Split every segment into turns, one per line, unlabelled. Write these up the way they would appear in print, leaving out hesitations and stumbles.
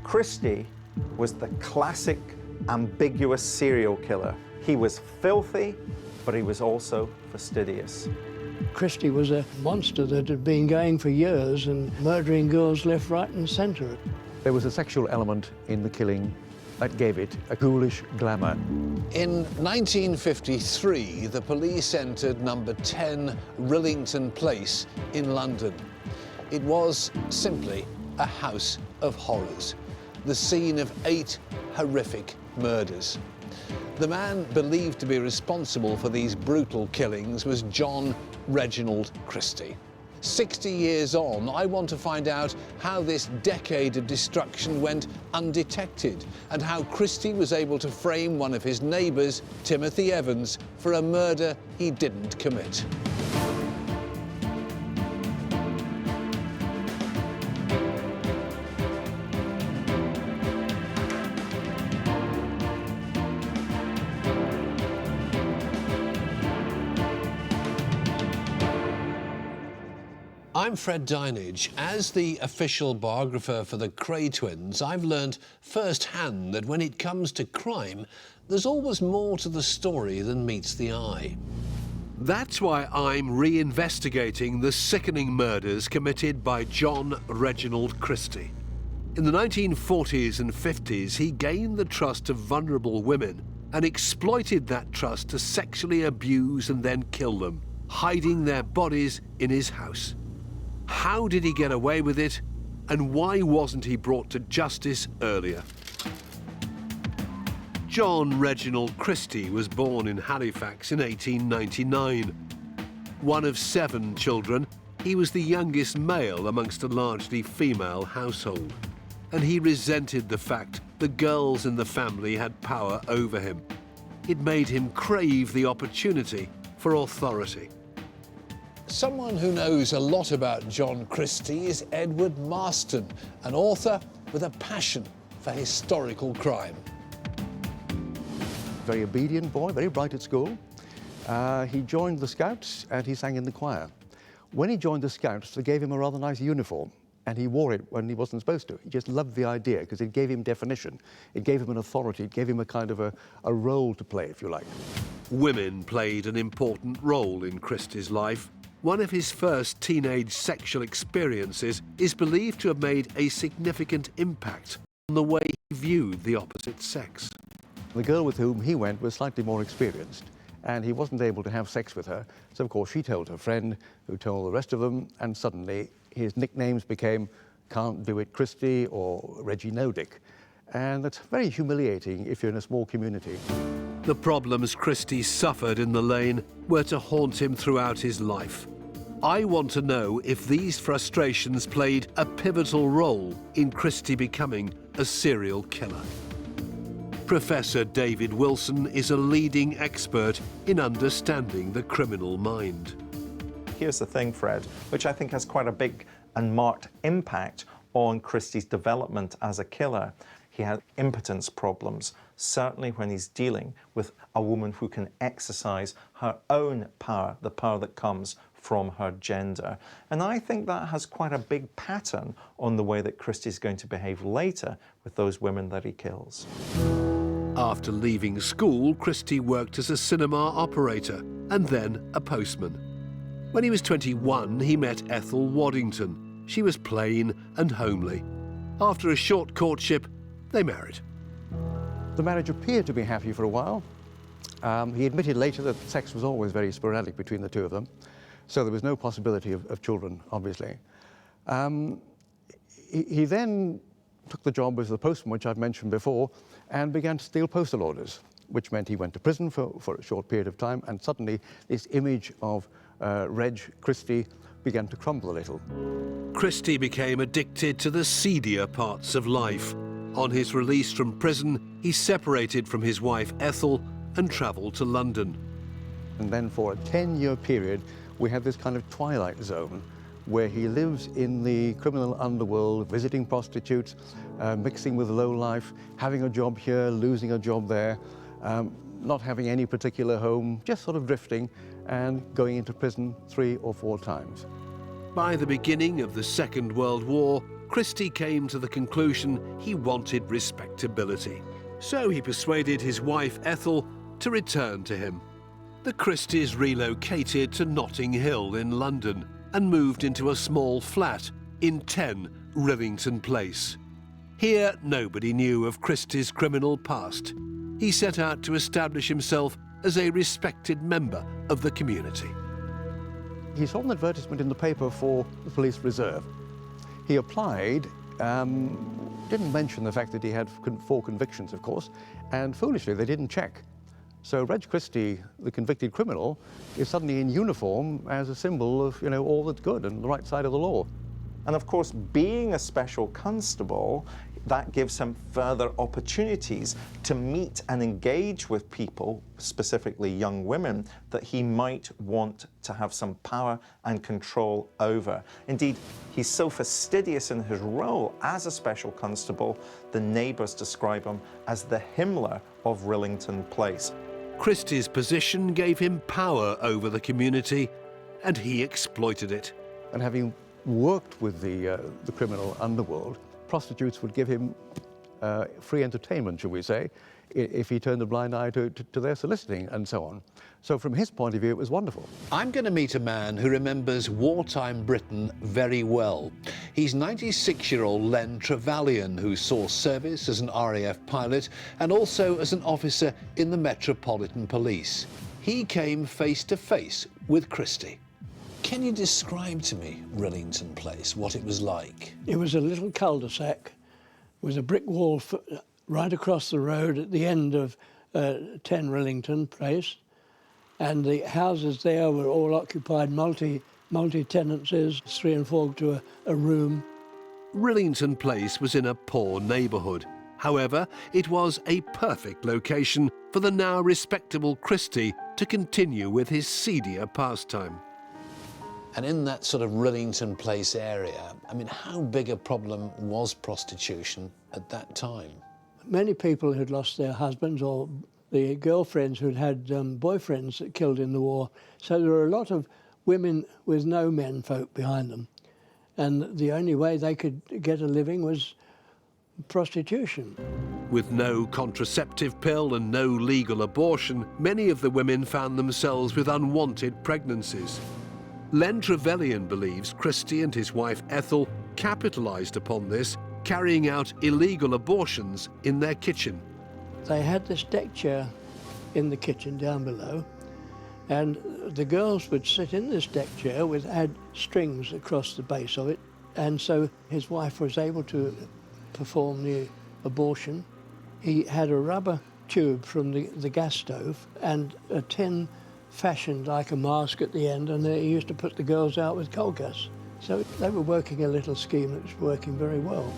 Christie was the classic ambiguous serial killer. He was filthy, but he was also fastidious.
Christie was a monster that had been going for years and murdering girls left, right and centre.
There was a sexual element in the killing that gave it a ghoulish glamour.
In 1953, the police entered number 10 Rillington Place in London. It was simply a house of horrors, the scene of 8 horrific murders. The man believed to be responsible for these brutal killings was John Reginald Christie. 60 years on, I want to find out how this decade of destruction went undetected and how Christie was able to frame one of his neighbours, Timothy Evans, for a murder he didn't commit. I'm Fred Dinage. As the official biographer for the Cray twins, I've learned firsthand that when it comes to crime, there's always more to the story than meets the eye. That's why I'm reinvestigating the sickening murders committed by John Reginald Christie. In the 1940s and 50s, he gained the trust of vulnerable women and exploited that trust to sexually abuse and then kill them, hiding their bodies in his house. How did he get away with it, and why wasn't he brought to justice earlier? John Reginald Christie was born in Halifax in 1899. One of 7 children, he was the youngest male amongst a largely female household, and he resented the fact the girls in the family had power over him. It made him crave the opportunity for authority. Someone who knows a lot about John Christie is Edward Marston, an author with a passion for historical crime.
Very obedient boy, very bright at school. He joined the Scouts and he sang in the choir. When he joined the Scouts, they gave him a rather nice uniform, and he wore it when he wasn't supposed to. He just loved the idea because it gave him definition. It gave him an authority. It gave him a kind of a role to play, if you like.
Women played an important role in Christie's life. One of his first teenage sexual experiences is believed to have made a significant impact on the way he viewed the opposite sex.
The girl with whom he went was slightly more experienced, and he wasn't able to have sex with her. So, of course, she told her friend, who told the rest of them, and suddenly his nicknames became Can't Do It Christie or Reggie No-Dick. And that's very humiliating if you're in a small community.
The problems Christie suffered in the lane were to haunt him throughout his life. I want to know if these frustrations played a pivotal role in Christie becoming a serial killer. Professor David Wilson is a leading expert in understanding the criminal mind.
Here's the thing, Fred, which I think has quite a big and marked impact on Christie's development as a killer. He had impotence problems, certainly when he's dealing with a woman who can exercise her own power, the power that comes from her gender. And I think that has quite a big pattern on the way that Christie's going to behave later with those women that he kills.
After leaving school, Christie worked as a cinema operator and then a postman. When he was 21, he met Ethel Waddington. She was plain and homely. After a short courtship, they married.
The marriage appeared to be happy for a while. He admitted later that sex was always very sporadic between the two of them, so there was no possibility of children, obviously. He then took the job as the postman, which I've mentioned before, and began to steal postal orders, which meant he went to prison for a short period of time, and suddenly this image of Reg Christie began to crumble a little.
Christie became addicted to the seedier parts of life. On his release from prison, he separated from his wife Ethel and travelled to London.
And then for a 10-year period, we have this kind of twilight zone where he lives in the criminal underworld, visiting prostitutes, mixing with low life, having a job here, losing a job there, not having any particular home, just sort of drifting and going into prison 3 or 4 times.
By the beginning of the Second World War, Christie came to the conclusion he wanted respectability. So he persuaded his wife Ethel to return to him. The Christies relocated to Notting Hill in London and moved into a small flat in 10 Rillington Place. Here, nobody knew of Christie's criminal past. He set out to establish himself as a respected member of the community.
He saw an advertisement in the paper for the police reserve. He applied, didn't mention the fact that he had 4 convictions, of course, and foolishly they didn't check. So Reg Christie, the convicted criminal, is suddenly in uniform as a symbol of, all that's good and the right side of the law.
And of course, being a special constable, that gives him further opportunities to meet and engage with people, specifically young women, that he might want to have some power and control over. Indeed, he's so fastidious in his role as a special constable, the neighbours describe him as the Himmler of Rillington Place.
Christie's position gave him power over the community, and he exploited it.
And having worked with the criminal underworld, prostitutes would give him free entertainment, shall we say, if he turned a blind eye to their soliciting and so on. So from his point of view, it was wonderful.
I'm going to meet a man who remembers wartime Britain very well. He's 96-year-old Len Trevelyan, who saw service as an RAF pilot and also as an officer in the Metropolitan Police. He came face to face with Christie. Can you describe to me Rillington Place, what it was like?
It was a little cul-de-sac with a brick wall right across the road at the end of 10 Rillington Place, and the houses there were all occupied multi-tenancies, 3 and 4 to a room.
Rillington Place was in a poor neighbourhood. However, it was a perfect location for the now respectable Christie to continue with his seedier pastime.
And in that sort of Rillington Place area, I mean, how big a problem was prostitution at that time?
Many people had lost their husbands or the girlfriends who'd had boyfriends that killed in the war. So there were a lot of women with no men folk behind them. And the only way they could get a living was prostitution.
With no contraceptive pill and no legal abortion, many of the women found themselves with unwanted pregnancies. Len Trevelyan believes Christie and his wife Ethel capitalised upon this, carrying out illegal abortions in their kitchen.
They had this deck chair in the kitchen down below, and the girls would sit in this deck chair had strings across the base of it, and so his wife was able to perform the abortion. He had a rubber tube from the gas stove and a tin fashioned like a mask at the end, and he used to put the girls out with coal gas. So they were working a little scheme that was working very well.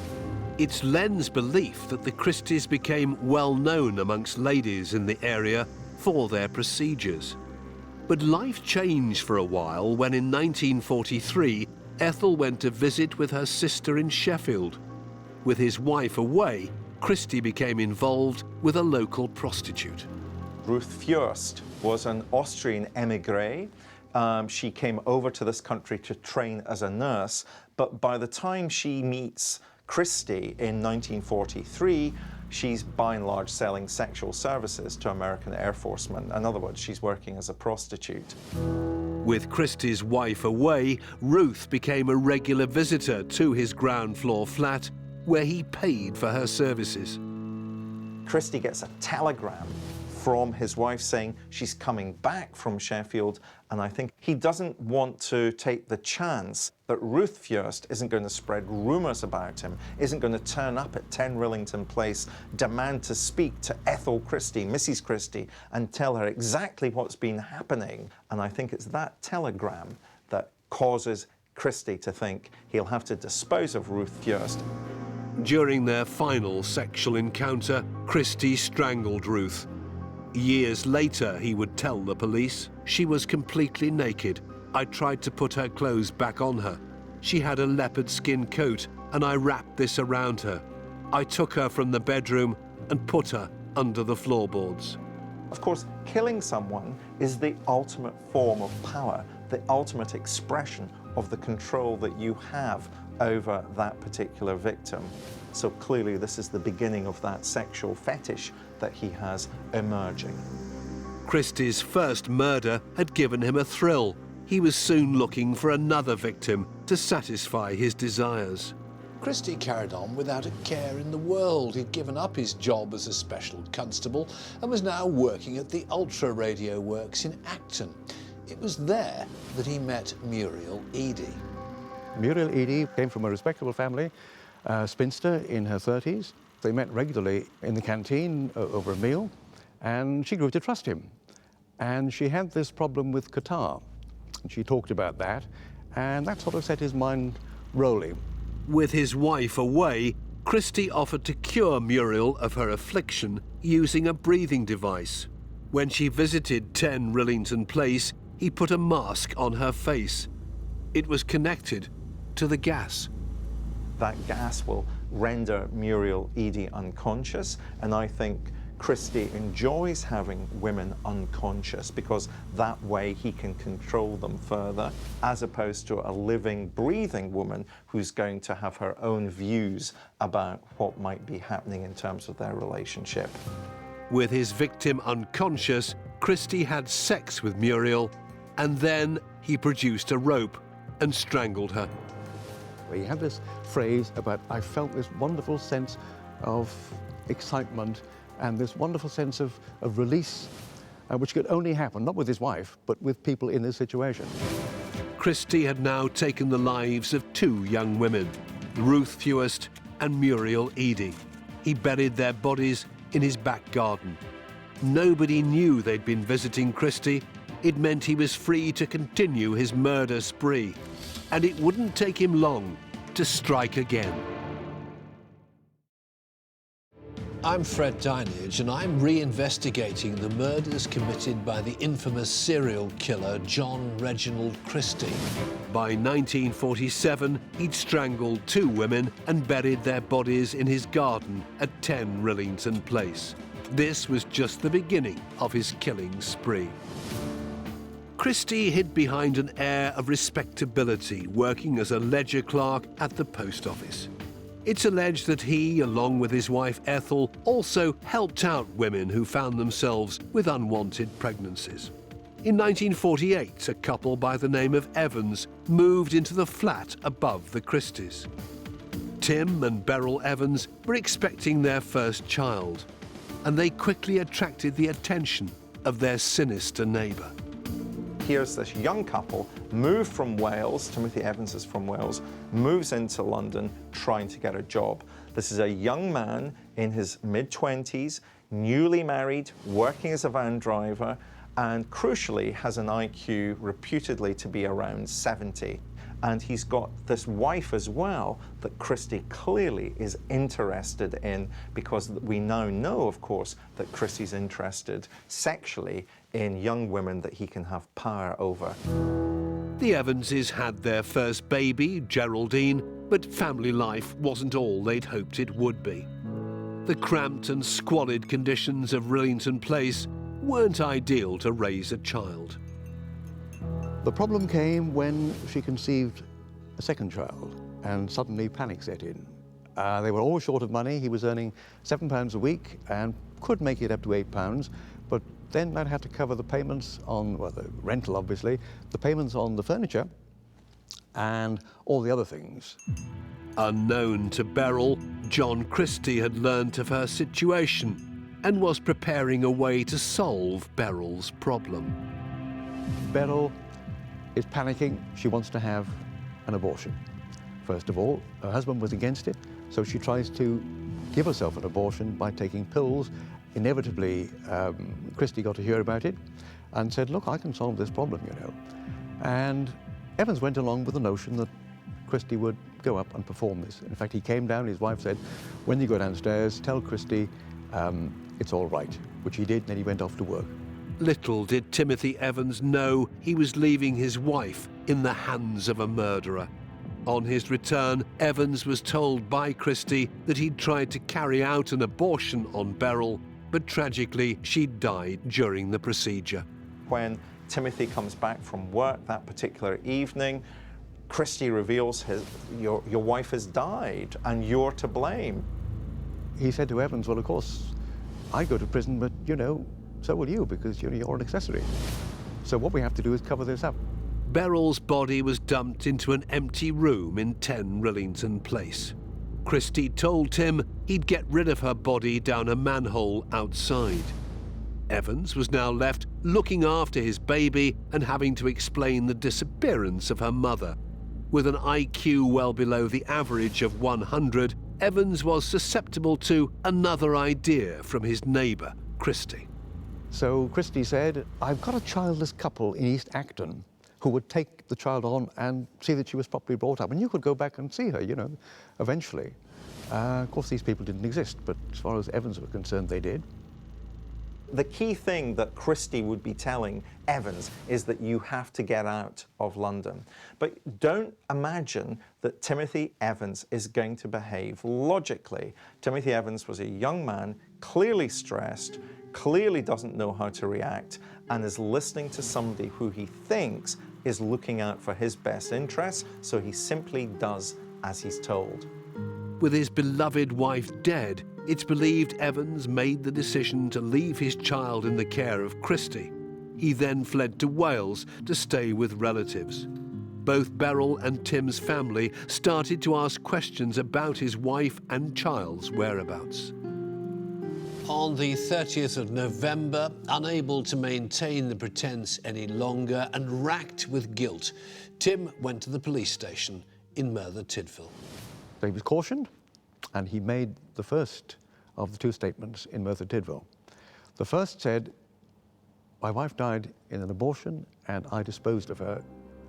It's Len's belief that the Christies became well known amongst ladies in the area for their procedures. But life changed for a while when in 1943 Ethel went to visit with her sister in Sheffield. With his wife away, Christie became involved with a local prostitute.
Ruth Fürst was an Austrian émigré. She came over to this country to train as a nurse, but by the time she meets Christie in 1943, she's by and large selling sexual services to American Air Forcemen. In other words, she's working as a prostitute.
With Christie's wife away, Ruth became a regular visitor to his ground floor flat, where he paid for her services.
Christie gets a telegram from his wife saying she's coming back from Sheffield, and I think he doesn't want to take the chance that Ruth Fürst isn't going to spread rumours about him, isn't going to turn up at 10 Rillington Place, demand to speak to Ethel Christie, Mrs. Christie, and tell her exactly what's been happening. And I think it's that telegram that causes Christie to think he'll have to dispose of Ruth Fürst.
During their final sexual encounter, Christie strangled Ruth. Years later, he would tell the police, she was completely naked. I tried to put her clothes back on her. She had a leopard skin coat, and I wrapped this around her. I took her from the bedroom and put her under the floorboards.
Of course, killing someone is the ultimate form of power, the ultimate expression of the control that you have over that particular victim. So clearly this is the beginning of that sexual fetish that he has emerging.
Christie's first murder had given him a thrill. He was soon looking for another victim to satisfy his desires.
Christie carried on without a care in the world. He'd given up his job as a special constable and was now working at the Ultra Radio Works in Acton. It was there that he met Muriel Eady.
Muriel Eady came from a respectable family, spinster in her 30s. They met regularly in the canteen over a meal, and she grew to trust him. And she had this problem with catarrh, and she talked about that, and that sort of set his mind rolling.
With his wife away, Christie offered to cure Muriel of her affliction using a breathing device. When she visited 10 Rillington Place, he put a mask on her face. It was connected to the gas.
That gas will render Muriel Eady unconscious, and I think Christie enjoys having women unconscious because that way he can control them further, as opposed to a living, breathing woman who's going to have her own views about what might be happening in terms of their relationship.
With his victim unconscious, Christie had sex with Muriel, and then he produced a rope and strangled her.
He had this phrase about, I felt this wonderful sense of excitement and this wonderful sense of release, which could only happen, not with his wife, but with people in this situation.
Christie had now taken the lives of 2 young women, Ruth Fewest and Muriel Eady. He buried their bodies in his back garden. Nobody knew they'd been visiting Christie. It meant he was free to continue his murder spree, and it wouldn't take him long to strike again.
I'm Fred Dinage, and I'm re-investigating the murders committed by the infamous serial killer John Reginald Christie.
By 1947, he'd strangled 2 women and buried their bodies in his garden at 10 Rillington Place. This was just the beginning of his killing spree. Christie hid behind an air of respectability, working as a ledger clerk at the post office. It's alleged that he, along with his wife Ethel, also helped out women who found themselves with unwanted pregnancies. In 1948, a couple by the name of Evans moved into the flat above the Christies. Tim and Beryl Evans were expecting their first child, and they quickly attracted the attention of their sinister neighbour.
Here's this young couple, moved from Wales, Timothy Evans is from Wales, moves into London trying to get a job. This is a young man in his mid-20s, newly married, working as a van driver, and crucially has an IQ reputedly to be around 70. And he's got this wife as well that Christie clearly is interested in, because we now know, of course, that Christie's interested sexually in young women that he can have power over.
The Evanses had their first baby, Geraldine, but family life wasn't all they'd hoped it would be. The cramped and squalid conditions of Rillington Place weren't ideal to raise a child.
The problem came when she conceived a second child, and suddenly panic set in. They were all short of money. He was earning £7 a week and could make it up to £8, but then that had to cover the payments on, well, the rental obviously, the payments on the furniture, and all the other things.
Unknown to Beryl, John Christie had learnt of her situation and was preparing a way to solve Beryl's problem.
Beryl is panicking. She wants to have an abortion. First of all, her husband was against it, so she tries to give herself an abortion by taking pills. Inevitably, Christie got to hear about it and said, look, I can solve this problem, you know. And Evans went along with the notion that Christie would go up and perform this. In fact, he came down, his wife said, when you go downstairs, tell Christie it's all right, which he did, and then he went off to work.
Little did Timothy Evans know he was leaving his wife in the hands of a murderer. On his return, Evans was told by Christie that he'd tried to carry out an abortion on Beryl, but tragically she died during the procedure.
When Timothy comes back from work that particular evening, Christie reveals your wife has died and you're to blame.
He said to Evans, well, of course, I go to prison, but, you know, so will you, because you're an accessory. So what we have to do is cover this up.
Beryl's body was dumped into an empty room in 10 Rillington Place. Christie told Tim he'd get rid of her body down a manhole outside. Evans was now left looking after his baby and having to explain the disappearance of her mother. With an IQ well below the average of 100, Evans was susceptible to another idea from his neighbour, Christie.
So Christie said, I've got a childless couple in East Acton who would take the child on and see that she was properly brought up. And you could go back and see her, you know, eventually. Of course, these people didn't exist, but as far as Evans was concerned, they did.
The key thing that Christie would be telling Evans is that you have to get out of London. But don't imagine that Timothy Evans is going to behave logically. Timothy Evans was a young man, clearly stressed, clearly doesn't know how to react, and is listening to somebody who he thinks is looking out for his best interests, so he simply does as he's told.
With his beloved wife dead, it's believed Evans made the decision to leave his child in the care of Christie. He then fled to Wales to stay with relatives. Both Beryl and Tim's family started to ask questions about his wife and child's whereabouts.
On the 30th of November, unable to maintain the pretense any longer and racked with guilt, Tim went to the police station in Merthyr Tydfil.
So he was cautioned, and he made the first of the two statements in Merthyr Tydfil. The first said, my wife died in an abortion and I disposed of her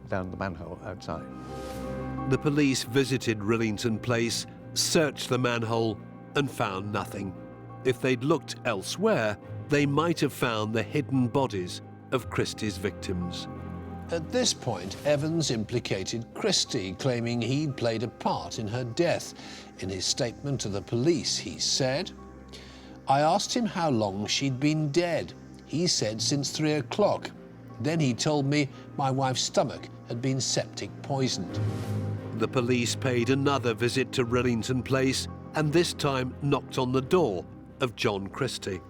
down the manhole outside.
The police visited Rillington Place, searched the manhole and found nothing. If they'd looked elsewhere, they might have found the hidden bodies of Christie's victims.
At this point, Evans implicated Christie, claiming he'd played a part in her death. In his statement to the police, he said, I asked him how long she'd been dead. He said since 3 o'clock. Then he told me my wife's stomach had been septic poisoned.
The police paid another visit to Rillington Place and this time knocked on the door of John Christie.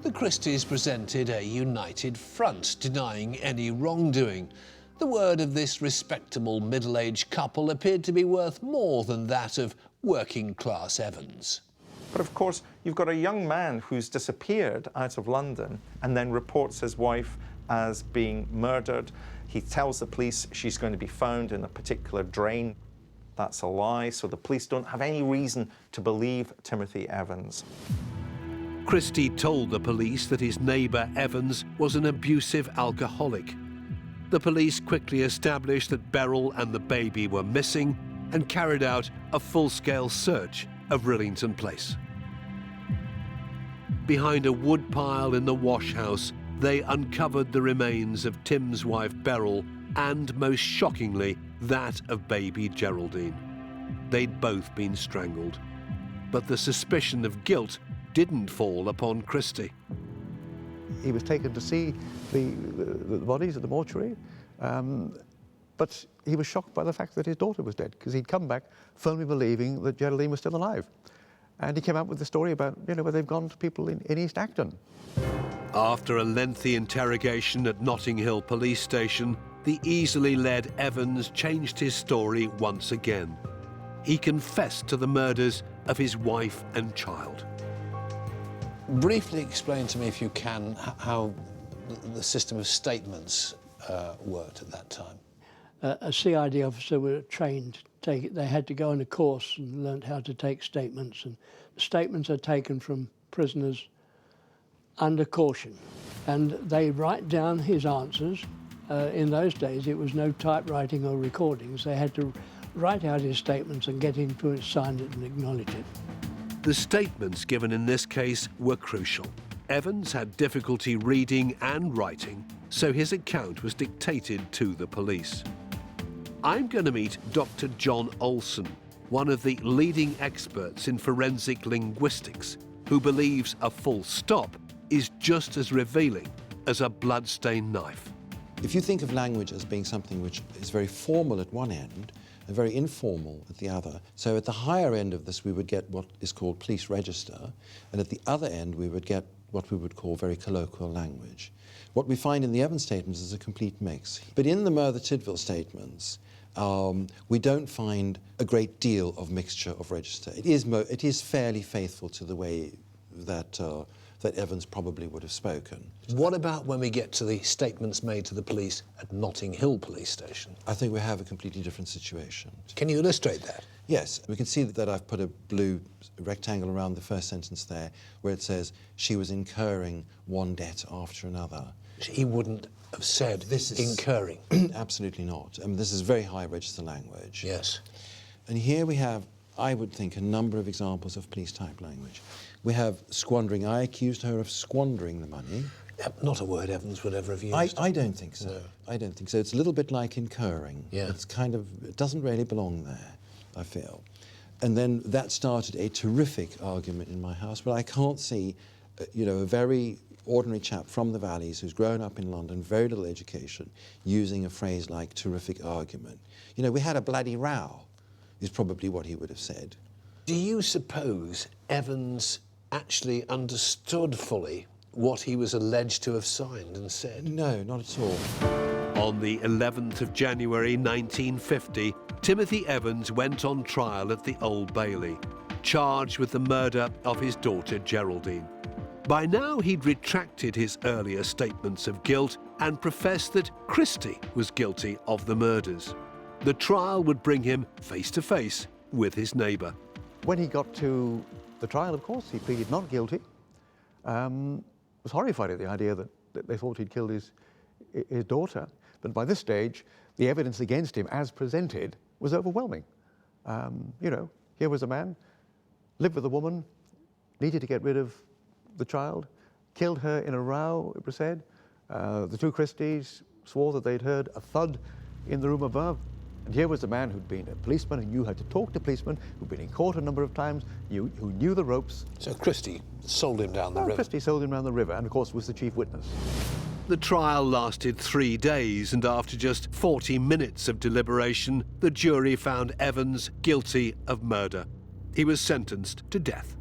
The Christies presented a united front, denying any wrongdoing. The word of this respectable middle-aged couple appeared to be worth more than that of working-class Evans.
But of course, you've got a young man who's disappeared out of London and then reports his wife as being murdered. He tells the police she's going to be found in a particular drain. That's a lie, so the police don't have any reason to believe Timothy Evans.
Christie told the police that his neighbour Evans was an abusive alcoholic. The police quickly established that Beryl and the baby were missing and carried out a full-scale search of Rillington Place. Behind a woodpile in the wash house, they uncovered the remains of Tim's wife Beryl and, most shockingly, that of baby Geraldine. They'd both been strangled. But the suspicion of guilt didn't fall upon Christie.
He was taken to see the bodies at the mortuary, but he was shocked by the fact that his daughter was dead, because he'd come back firmly believing that Geraldine was still alive. And he came out with the story about, you know, where they've gone to people in East Acton.
After a lengthy interrogation at Notting Hill police station, the easily led Evans changed his story once again. He confessed to the murders of his wife and child.
Briefly explain to me, if you can, how the system of statements worked at that time.
A CID officer were trained to take it. They had to go on a course and learnt how to take statements. And statements are taken from prisoners under caution. And they write down his answers. In those days, it was no typewriting or recordings. They had to write out his statements and get him to sign it and acknowledge it.
The statements given in this case were crucial. Evans had difficulty reading and writing, so his account was dictated to the police. I'm going to meet Dr. John Olson, one of the leading experts in forensic linguistics, who believes a full stop is just as revealing as a bloodstained knife.
If you think of language as being something which is very formal at one end and very informal at the other. So at the higher end of this, we would get what is called police register, and at the other end, we would get what we would call very colloquial language. What we find in the Evans statements is a complete mix. But in the Merthyr-Tydfil statements, we don't find a great deal of mixture of register. It is fairly faithful to the way that that Evans probably would have spoken.
What about when we get to the statements made to the police at Notting Hill Police Station?
I think we have a completely different situation.
Can you illustrate that?
Yes, we can see that I've put a blue rectangle around the first sentence there, where it says she was incurring one debt after another.
He wouldn't have said
This is
incurring.
Absolutely not. I mean, this is very high register language.
Yes.
And here we have, I would think, a number of examples of police type language. We have squandering. I accused her of squandering the money.
Not a word Evans would ever have used.
I don't think so.
No.
I don't think so. It's a little bit like incurring.
Yeah.
It's kind of, it doesn't really belong there, I feel. And then that started a terrific argument in my house, but I can't see, you know, a very ordinary chap from the valleys who's grown up in London, very little education, using a phrase like terrific argument. You know, we had a bloody row, is probably what he would have said.
Do you suppose Evans actually understood fully what he was alleged to have signed and said?
No, not at all.
On the 11th of January 1950, Timothy Evans went on trial at the Old Bailey, charged with the murder of his daughter Geraldine. By now he'd retracted his earlier statements of guilt and professed that Christie was guilty of the murders. The trial would bring him face to face with his neighbour.
When he got to the trial, of course, he pleaded not guilty. Was horrified at the idea that they thought he'd killed his daughter. But by this stage, the evidence against him, as presented, was overwhelming. You know, here was a man, lived with a woman, needed to get rid of the child, killed her in a row, it was said. The two Christies swore that they'd heard a thud in the room above. And here was a man who'd been a policeman, who knew how to talk to policemen, who'd been in court a number of times, who knew the ropes.
So Christie sold him down the river?
Christie sold him down the river, and of course was the chief witness.
The trial lasted 3 days, and after just 40 minutes of deliberation, the jury found Evans guilty of murder. He was sentenced to death.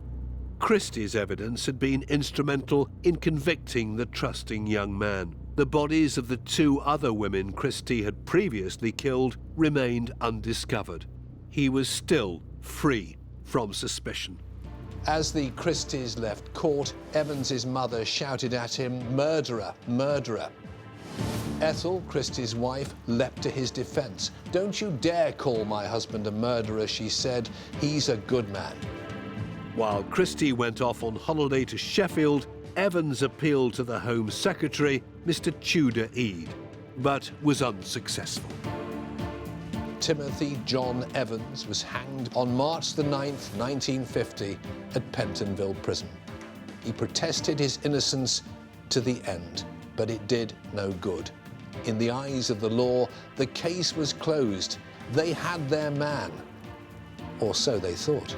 Christie's evidence had been instrumental in convicting the trusting young man. The bodies of the 2 other women Christie had previously killed remained undiscovered. He was still free from suspicion.
As the Christies left court, Evans's mother shouted at him, "Murderer, murderer." Ethel, Christie's wife, leapt to his defence. "Don't you dare call my husband a murderer," she said. "He's a good man."
While Christie went off on holiday to Sheffield, Evans appealed to the Home Secretary, Mr. Tudor Ede, but was unsuccessful.
Timothy John Evans was hanged on March the 9th, 1950, at Pentonville Prison. He protested his innocence to the end, but it did no good. In the eyes of the law, the case was closed. They had their man, or so they thought.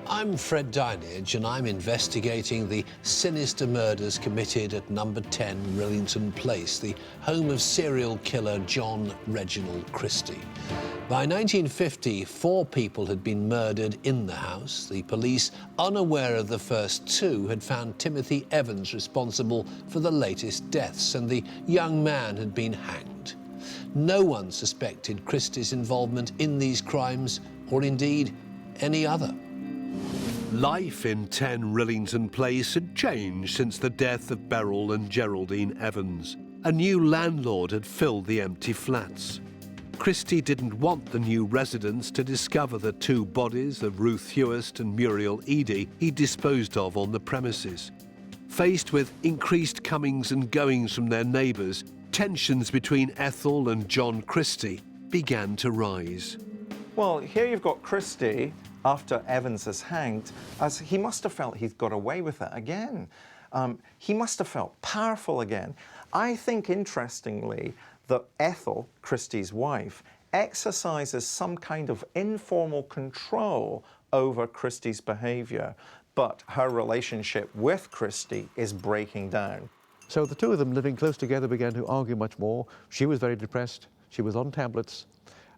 I'm Fred Dinage, and I'm investigating the sinister murders committed at number 10 Rillington Place, the home of serial killer John Reginald Christie. By 1950, 4 people had been murdered in the house. The police, unaware of the first 2, had found Timothy Evans responsible for the latest deaths, and the young man had been hanged. No one suspected Christie's involvement in these crimes, or indeed any other.
Life in 10 Rillington Place had changed since the death of Beryl and Geraldine Evans. A new landlord had filled the empty flats. Christie didn't want the new residents to discover the 2 bodies of Ruth Hewist and Muriel Eady he disposed of on the premises. Faced with increased comings and goings from their neighbours, tensions between Ethel and John Christie began to rise.
Well, here you've got Christie, after Evans is hanged, as he must have felt he'd got away with it again. He must have felt powerful again. I think, interestingly, that Ethel, Christie's wife, exercises some kind of informal control over Christie's behaviour but her relationship with Christie is breaking down.
So the two of them living close together began to argue much more. She was very depressed. She was on tablets.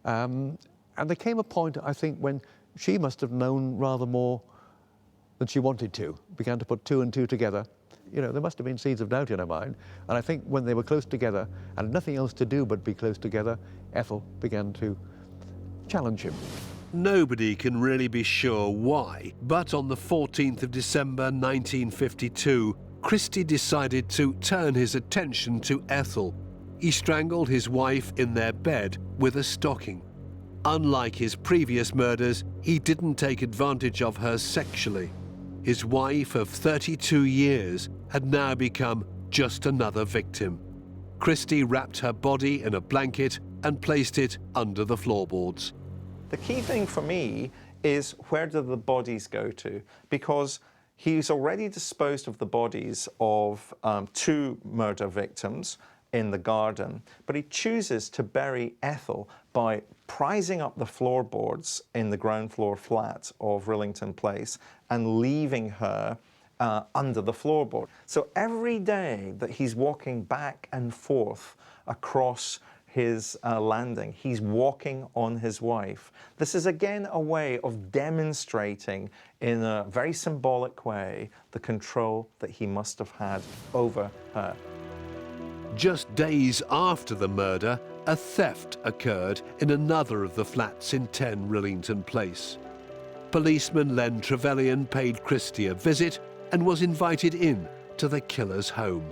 And there came a point, I think, when she must have known rather more than she wanted to, began to put two and two together. You know, there must have been seeds of doubt in her mind. And I think when they were close together and nothing else to do but be close together, Ethel began to challenge him.
Nobody can really be sure why, but on the 14th of December 1952, Christie decided to turn his attention to Ethel. He strangled his wife in their bed with a stocking. Unlike his previous murders, he didn't take advantage of her sexually. His wife of 32 years had now become just another victim. Christie wrapped her body in a blanket and placed it under the floorboards.
The key thing for me is, where do the bodies go to? Because he's already disposed of the bodies of 2 murder victims in the garden, but he chooses to bury Ethel by prizing up the floorboards in the ground floor flat of Rillington Place and leaving her under the floorboard. So every day that he's walking back and forth across his landing, he's walking on his wife. This is again a way of demonstrating in a very symbolic way the control that he must have had over her.
Just days after the murder, a theft occurred in another of the flats in 10 Rillington Place. Policeman Len Trevelyan paid Christie a visit and was invited in to the killer's home.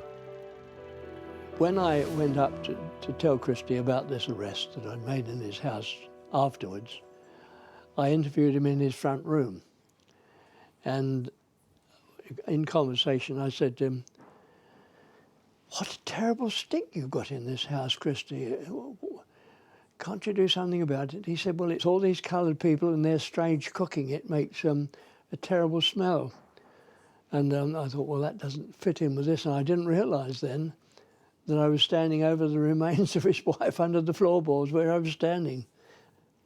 When I went up to tell Christie about this arrest that I'd made in his house afterwards, I interviewed him in his front room. And in conversation, I said to him, "What a terrible stink you've got in this house, Christie. Can't you do something about it?" He said, "Well, it's all these coloured people and their strange cooking. It makes a terrible smell." And I thought, well, that doesn't fit in with this. And I didn't realise then that I was standing over the remains of his wife under the floorboards where I was standing.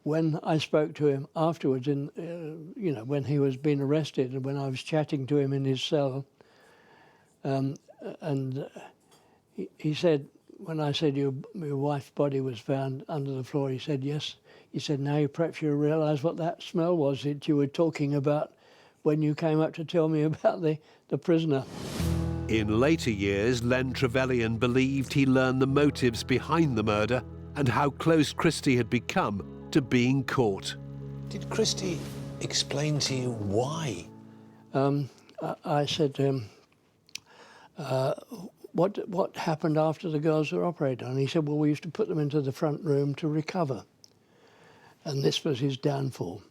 When I spoke to him afterwards, when he was being arrested, and when I was chatting to him in his cell, he said, when I said your wife's body was found under the floor, he said, yes. He said, now perhaps you realise what that smell was that you were talking about when you came up to tell me about the prisoner.
In later years, Len Trevelyan believed he learned the motives behind the murder and how close Christie had become to being caught.
Did Christie explain to you why?
I said to him, what happened after the girls were operated on? He said, well, we used to put them into the front room to recover. And this was his downfall.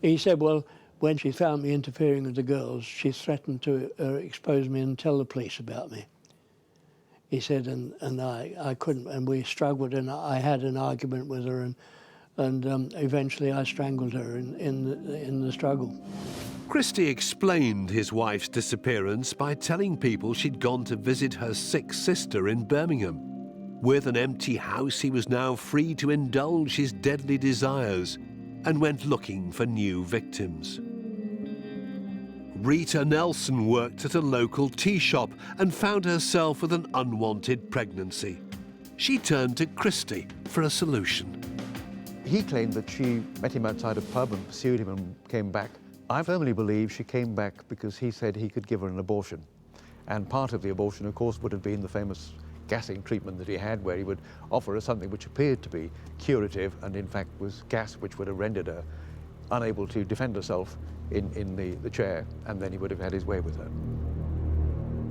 He said, well, when she found me interfering with the girls, she threatened to expose me and tell the police about me. He said, and I couldn't, and we struggled, and I had an argument with her, and eventually I strangled her in the struggle.
Christie explained his wife's disappearance by telling people she'd gone to visit her sick sister in Birmingham. With an empty house, he was now free to indulge his deadly desires and went looking for new victims. Rita Nelson worked at a local tea shop and found herself with an unwanted pregnancy. She turned to Christie for a solution.
He claimed that she met him outside a pub and pursued him and came back. I firmly believe she came back because he said he could give her an abortion. And part of the abortion, of course, would have been the famous gassing treatment that he had, where he would offer her something which appeared to be curative and in fact was gas which would have rendered her unable to defend herself in the chair, and then he would have had his way with her.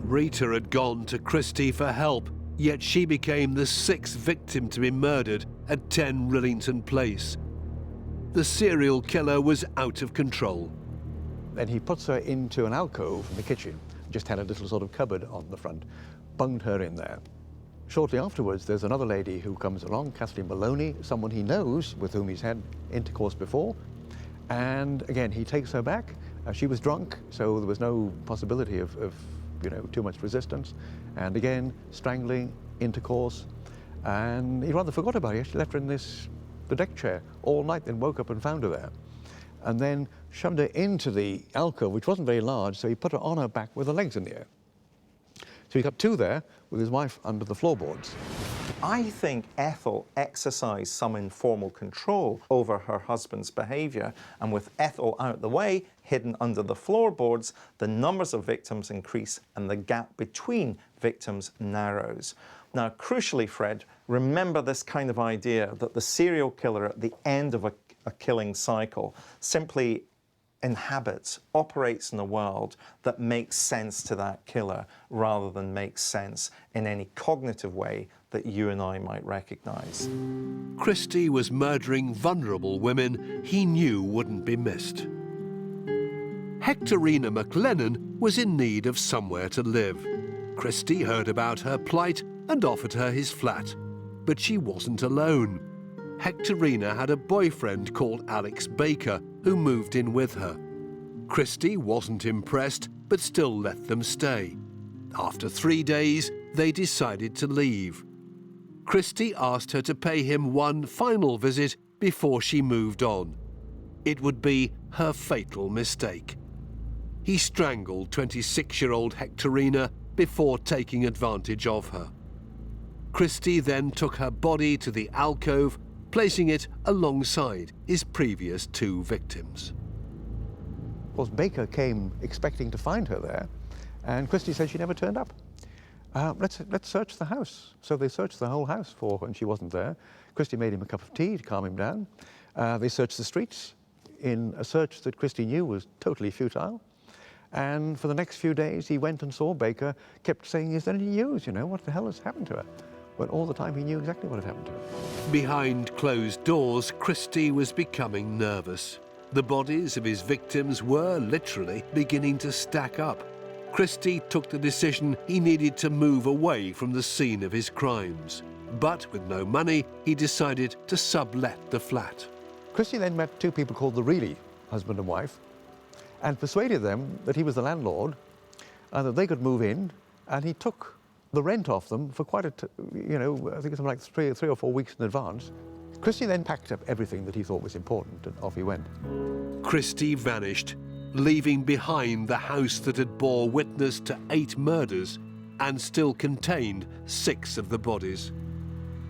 Rita had gone to Christie for help, yet she became the 6th victim to be murdered at 10 Rillington Place. The serial killer was out of control.
Then he puts her into an alcove in the kitchen, just had a little sort of cupboard on the front, bunged her in there. Shortly afterwards, there's another lady who comes along, Kathleen Maloney, someone he knows, with whom he's had intercourse before. And again, he takes her back. She was drunk, so there was no possibility of too much resistance. And again, strangling, intercourse. And he rather forgot about it. He actually left her in the deck chair all night, then woke up and found her there. and then shoved her into the alcove, which wasn't very large, so he put her on her back with her legs in the air. So he got two there, with his wife under the floorboards.
I think Ethel exercised some informal control over her husband's behaviour, and with Ethel out the way, hidden under the floorboards, the numbers of victims increase and the gap between victims narrows. Now, crucially, Fred, remember this kind of idea that the serial killer at the end of a killing cycle simply inhabits, operates in a world that makes sense to that killer rather than makes sense in any cognitive way that you and I might recognise.
Christie was murdering vulnerable women he knew wouldn't be missed. Hectorina McLennan was in need of somewhere to live. Christie heard about her plight and offered her his flat. But she wasn't alone. Hectorina had a boyfriend called Alex Baker who moved in with her. Christie wasn't impressed, but still let them stay. After 3 days, they decided to leave. Christie asked her to pay him one final visit before she moved on. It would be her fatal mistake. He strangled 26-year-old Hectorina before taking advantage of her. Christie then took her body to the alcove, placing it alongside his previous 2 victims.
Of course, Baker came expecting to find her there, and Christie said she never turned up. Let's search the house. So they searched the whole house for her, and she wasn't there. Christie made him a cup of tea to calm him down. They searched the streets in a search that Christie knew was totally futile. And for the next few days, he went and saw Baker, kept saying, "Is there any news? You know, what the hell has happened to her?" But all the time he knew exactly what had happened to her.
Behind closed doors, Christie was becoming nervous. The bodies of his victims were literally beginning to stack up. Christie took the decision he needed to move away from the scene of his crimes. But with no money, he decided to sublet the flat.
Christie then met 2 people called the Reilly, husband and wife, and persuaded them that he was the landlord and that they could move in, and he took the rent off them for quite I think it was like 3 or 4 weeks in advance. Christie then packed up everything that he thought was important, and off he went.
Christie vanished, leaving behind the house that had bore witness to 8 murders and still contained 6 of the bodies.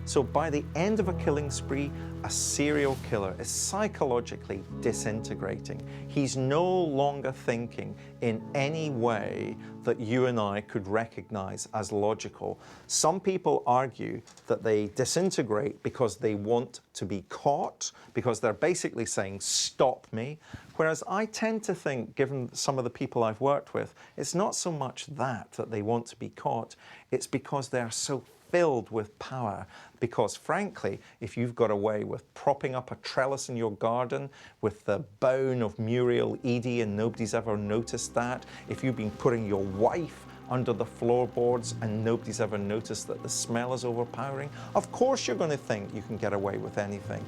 So by the end of a killing spree, a serial killer is psychologically disintegrating. He's no longer thinking in any way that you and I could recognize as logical. Some people argue that they disintegrate because they want to be caught, because they're basically saying, "Stop me." Whereas I tend to think, given some of the people I've worked with, it's not so much that they want to be caught, it's because they're so filled with power. Because frankly, if you've got away with propping up a trellis in your garden with the bone of Muriel Eady and nobody's ever noticed that, if you've been putting your wife under the floorboards and nobody's ever noticed that the smell is overpowering, of course you're going to think you can get away with anything.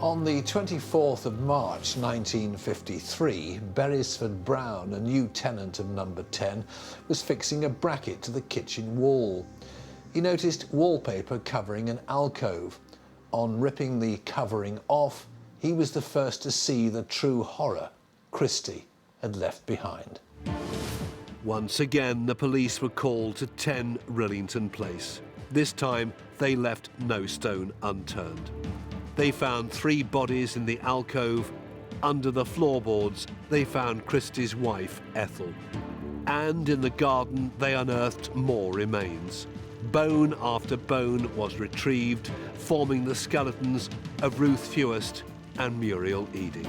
On the 24th of March 1953, Beresford Brown, a new tenant of number 10, was fixing a bracket to the kitchen wall. He noticed wallpaper covering an alcove. On ripping the covering off, he was the first to see the true horror Christie had left behind.
Once again, the police were called to 10 Rillington Place. This time, they left no stone unturned. They found 3 bodies in the alcove. Under the floorboards, they found Christie's wife, Ethel. And in the garden, they unearthed more remains. Bone after bone was retrieved, forming the skeletons of Ruth Fewest and Muriel Eady.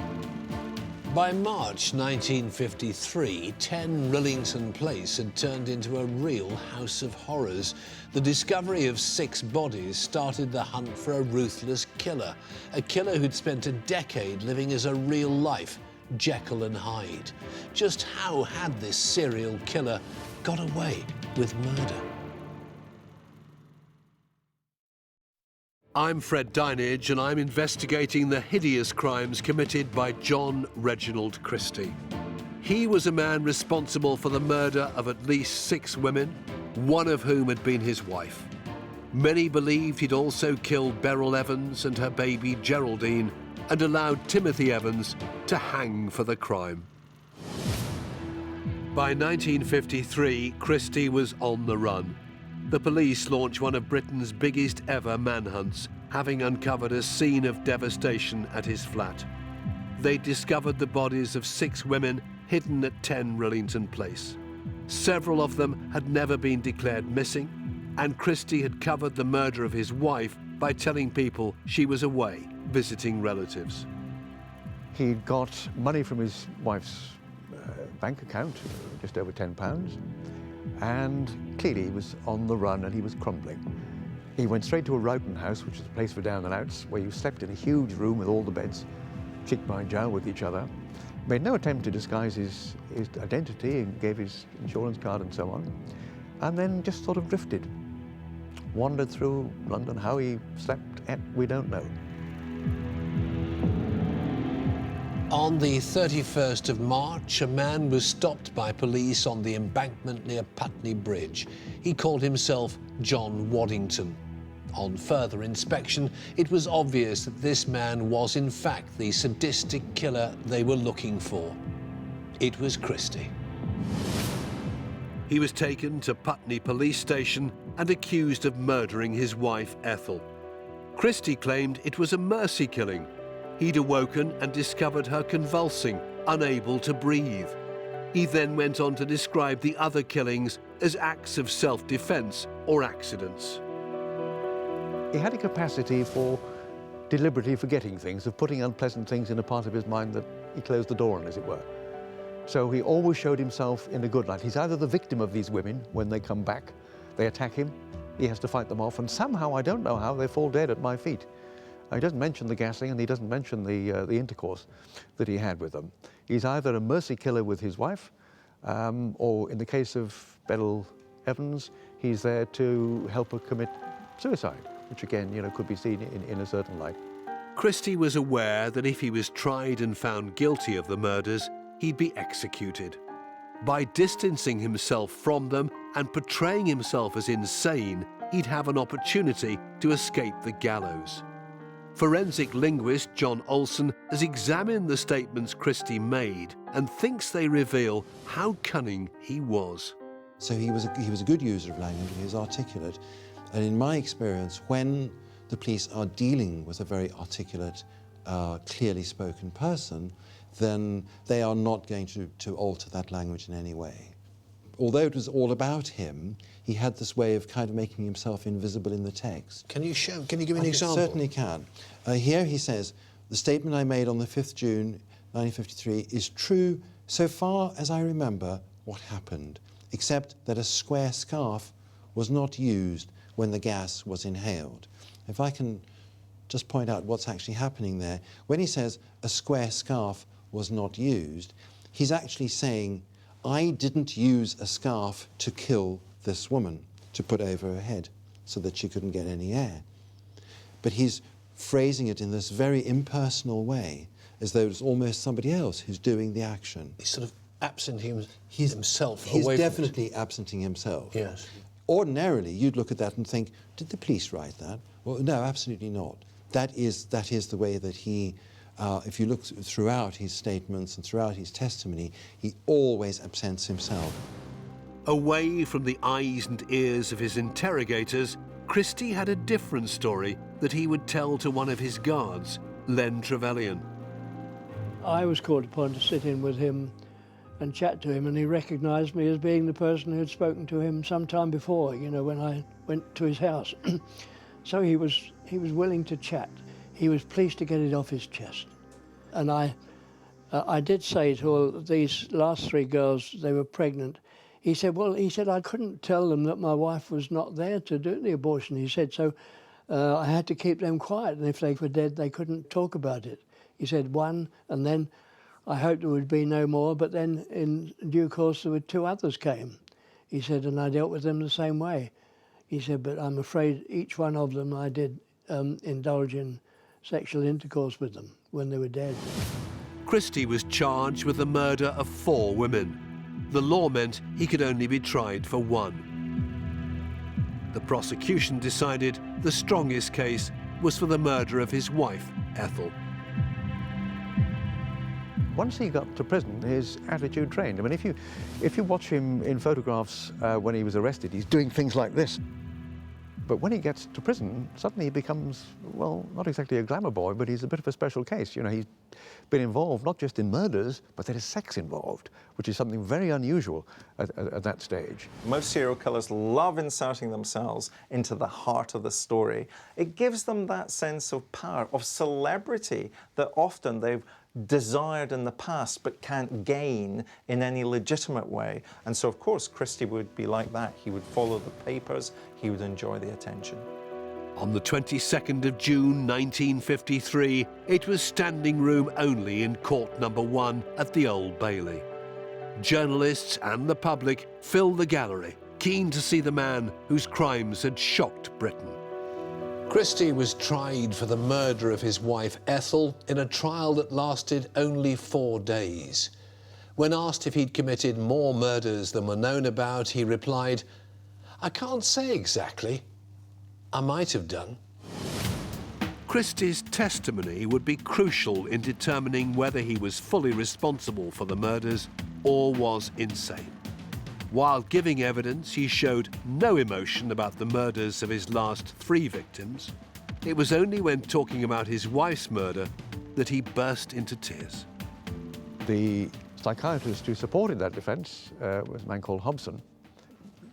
By March 1953, 10 Rillington Place had turned into a real house of horrors. The discovery of 6 bodies started the hunt for a ruthless killer, a killer who'd spent a decade living as a real-life Jekyll and Hyde. Just how had this serial killer got away with murder?
I'm Fred Dinage, and I'm investigating the hideous crimes committed by John Reginald Christie. He was a man responsible for the murder of at least 6 women, one of whom had been his wife. Many believed he'd also killed Beryl Evans and her baby Geraldine, and allowed Timothy Evans to hang for the crime. By 1953, Christie was on the run. The police launched one of Britain's biggest ever manhunts, having uncovered a scene of devastation at his flat. They discovered the bodies of 6 women hidden at 10 Rillington Place. Several of them had never been declared missing, and Christie had covered the murder of his wife by telling people she was away visiting relatives.
He'd got money from his wife's bank account, just over £10, and clearly he was on the run and he was crumbling. He went straight to a Rillington house, which is a place for down and outs, where you slept in a huge room with all the beds, cheek by jowl with each other. Made no attempt to disguise his identity and gave his insurance card and so on, and then just sort of drifted. Wandered through London. How he slept, we don't know.
On the 31st of March, a man was stopped by police on the embankment near Putney Bridge. He called himself John Waddington. On further inspection, it was obvious that this man was in fact the sadistic killer they were looking for. It was Christie.
He was taken to Putney Police Station and accused of murdering his wife, Ethel. Christie claimed it was a mercy killing. He'd awoken and discovered her convulsing, unable to breathe. He then went on to describe the other killings as acts of self-defense or accidents.
He had a capacity for deliberately forgetting things, of putting unpleasant things in a part of his mind that he closed the door on, as it were. So he always showed himself in a good light. He's either the victim of these women when they come back, they attack him, he has to fight them off, and somehow, I don't know how, they fall dead at my feet. He doesn't mention the gassing, and he doesn't mention the intercourse that he had with them. He's either a mercy killer with his wife, or in the case of Beryl Evans, he's there to help her commit suicide, which again, could be seen in a certain light.
Christie was aware that if he was tried and found guilty of the murders, he'd be executed. By distancing himself from them and portraying himself as insane, he'd have an opportunity to escape the gallows. Forensic linguist John Olson has examined the statements Christie made and thinks they reveal how cunning he was.
So he was a good user of language, he was articulate. And in my experience, when the police are dealing with a very articulate, clearly spoken person, then they are not going to alter that language in any way. Although it was all about him, he had this way of kind of making himself invisible in the text.
Can you give me an example?
Certainly can. Here he says, the statement I made on the 5th June 1953 is true so far as I remember what happened, except that a square scarf was not used when the gas was inhaled. If I can just point out what's actually happening there. When he says a square scarf was not used, he's actually saying, I didn't use a scarf to kill this woman, to put over her head so that she couldn't get any air. But he's phrasing it in this very impersonal way, as though it's almost somebody else who's doing the action.
He's sort of absenting himself
He's
away
definitely absenting himself.
Yes.
Ordinarily, you'd look at that and think, did the police write that? Well, no, absolutely not. That is the way that he, if you look throughout his statements and throughout his testimony, he always absents himself.
Away from the eyes and ears of his interrogators, Christie had a different story that he would tell to one of his guards, Len Trevelyan.
I was called upon to sit in with him and chat to him, and he recognised me as being the person who had spoken to him some time before, when I went to his house. So he was willing to chat. He was pleased to get it off his chest. And I did say to all these last 3 girls, they were pregnant. He said, I couldn't tell them that my wife was not there to do the abortion. He said, so I had to keep them quiet, and if they were dead, they couldn't talk about it. He said 1, and then I hoped there would be no more, but then in due course there were 2 others came. He said, and I dealt with them the same way. He said, but I'm afraid each one of them I did indulge in sexual intercourse with them when they were dead.
Christie was charged with the murder of 4 women. The law meant he could only be tried for 1. The prosecution decided the strongest case was for the murder of his wife, Ethel.
Once he got to prison, his attitude changed. I mean, if you watch him in photographs when he was arrested, he's doing things like this. But when he gets to prison, suddenly he becomes, well, not exactly a glamour boy, but he's a bit of a special case. You know, he's been involved not just in murders, but there is sex involved, which is something very unusual at that stage.
Most serial killers love inserting themselves into the heart of the story. It gives them that sense of power, of celebrity that often they've desired in the past but can't gain in any legitimate way. And so, of course, Christie would be like that. He would follow the papers, he would enjoy the attention.
On the 22nd of June 1953, it was standing room only in Court Number 1 at the Old Bailey. Journalists and the public filled the gallery, keen to see the man whose crimes had shocked Britain.
Christie was tried for the murder of his wife Ethel in a trial that lasted only 4 days. When asked if he'd committed more murders than were known about, he replied, "I can't say exactly. I might have done."
Christie's testimony would be crucial in determining whether he was fully responsible for the murders or was insane. While giving evidence, he showed no emotion about the murders of his last 3 victims. It was only when talking about his wife's murder that he burst into tears.
The psychiatrist who supported that defence was a man called Hobson,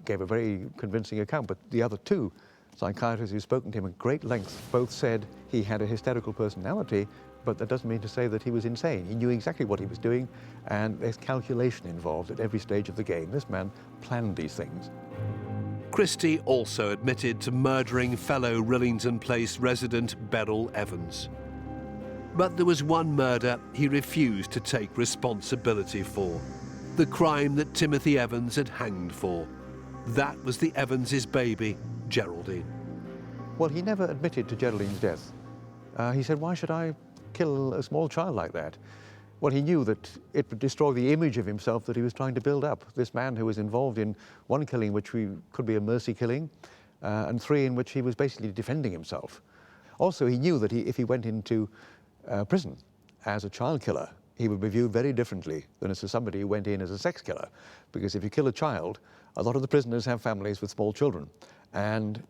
gave a very convincing account, but the other 2 psychiatrists who've spoken to him at great length both said he had a hysterical personality, but that doesn't mean to say that he was insane. He knew exactly what he was doing, and there's calculation involved at every stage of the game. This man planned these things.
Christie also admitted to murdering fellow Rillington Place resident Beryl Evans. But there was one murder he refused to take responsibility for, the crime that Timothy Evans had hanged for. That was the Evans' baby, Geraldine.
Well, he never admitted to Geraldine's death. He said, "Why should I kill a small child like that?" Well, he knew that it would destroy the image of himself that he was trying to build up. This man who was involved in 1 killing, which could be a mercy killing, and 3 in which he was basically defending himself. Also, he knew that if he went into prison as a child killer, he would be viewed very differently than as somebody who went in as a sex killer. Because if you kill a child, a lot of the prisoners have families with small children, and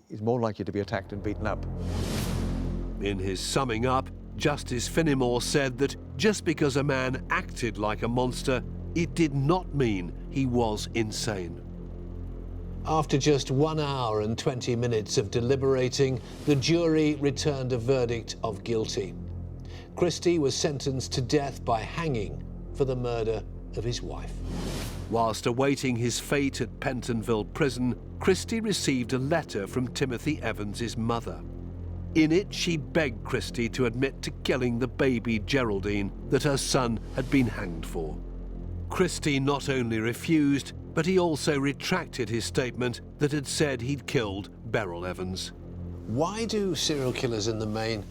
he's more likely to be attacked and beaten up.
In his summing up, Justice Finnemore said that just because a man acted like a monster, it did not mean he was insane.
After just 1 hour and 20 minutes of deliberating, the jury returned a verdict of guilty. Christie was sentenced to death by hanging for the murder of his wife.
Whilst awaiting his fate at Pentonville Prison, Christie received a letter from Timothy Evans' mother. In it, she begged Christie to admit to killing the baby Geraldine that her son had been hanged for. Christie not only refused, but he also retracted his statement that had said he'd killed Beryl Evans.
Why do serial killers in the main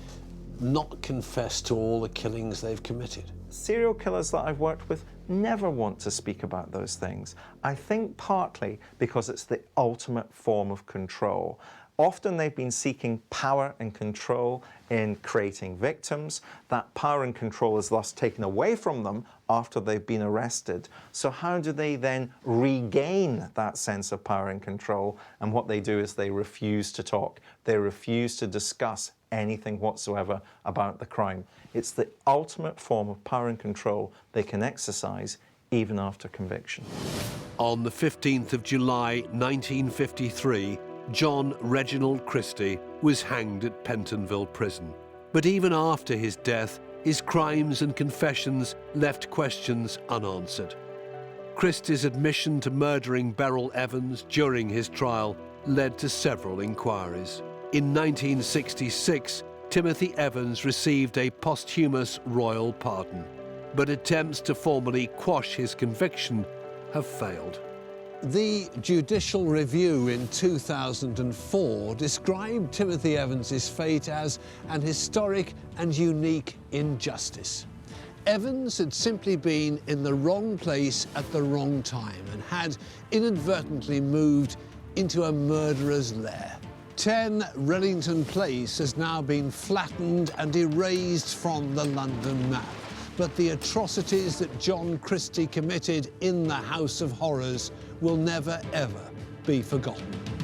not confess to all the killings they've committed?
Serial killers that I've worked with never want to speak about those things. I think partly because it's the ultimate form of control. Often they've been seeking power and control in creating victims. That power and control is thus taken away from them after they've been arrested. So how do they then regain that sense of power and control? And what they do is they refuse to talk. They refuse to discuss anything whatsoever about the crime. It's the ultimate form of power and control they can exercise even after conviction.
On the 15th of July 1953, John Reginald Christie was hanged at Pentonville Prison. But even after his death, his crimes and confessions left questions unanswered. Christie's admission to murdering Beryl Evans during his trial led to several inquiries. In 1966, Timothy Evans received a posthumous royal pardon, but attempts to formally quash his conviction have failed.
The Judicial Review in 2004 described Timothy Evans' fate as an historic and unique injustice. Evans had simply been in the wrong place at the wrong time and had inadvertently moved into a murderer's lair. 10 Rillington Place has now been flattened and erased from the London map. but the atrocities that John Christie committed in the House of Horrors will never, ever be forgotten.